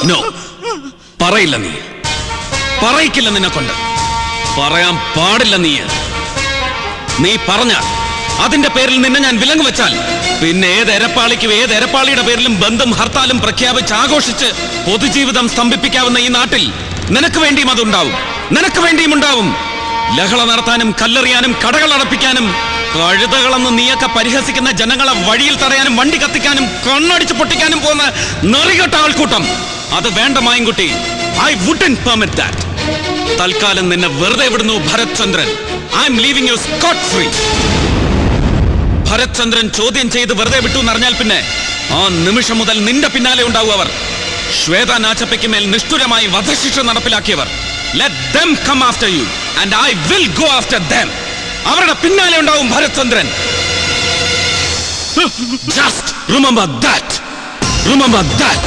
No, പറയില്ല നീ. പറയിക്കില്ല നിന്നെ കൊണ്ട്. പറയാൻ പാടില്ല നീ. നീ പറഞ്ഞാൽ അതിന്റെ പേരിൽ നിന്നെ ഞാൻ വിലങ്ങ് വെച്ചാൽ പിന്നെ ഏത് എരപ്പാളിക്കും ഏത് എരപ്പാളിയുടെ പേരിലും ബന്ധം ഹർത്താലും പ്രഖ്യാപിച്ച് ആഘോഷിച്ച് പൊതുജീവിതം സ്തംഭിപ്പിക്കാവുന്ന ഈ നാട്ടിൽ നിനക്ക് വേണ്ടിയും അതുണ്ടാവും, നിനക്ക് വേണ്ടിയും ഉണ്ടാവും. ലഹള നടത്താനും കല്ലെറിയാനും കടകൾ അടപ്പിക്കാനും കഴുതകളെന്ന് നീയൊക്കെ പരിഹസിക്കുന്ന ജനങ്ങളെ വഴിയിൽ തടയാനും വണ്ടി കത്തിക്കാനും കണ്ണടിച്ച് പൊട്ടിക്കാനും പോകുന്ന നെറികെട്ട ആൾക്കൂട്ടം. അത് വേണ്ട Mayankutty. I wouldn't permit that. തൽക്കാലം നിന്നെ വെറുതെ വിടുന്നു Bharath Chandran. I'm leaving you scot free. Bharath Chandran ചോദ്യം ചെയ്ത് വെറുതെ വിട്ടു എന്നറിഞ്ഞാൽ പിന്നെ ആ നിമിഷം മുതൽ നിന്റെ പിന്നാലെ ഉണ്ടാവും അവർ. ശ്വേത നാച്ചപ്പയ്ക്ക് മേൽ നിഷ്ഠുരമായി വധശിക്ഷ നടപ്പിലാക്കിയവർ. Let them come after you and I will go after them. അവരുടെ പിന്നാലെ ഉണ്ടാവും ഭരത് ചന്ദ്രൻ. Just remember that. Remember that.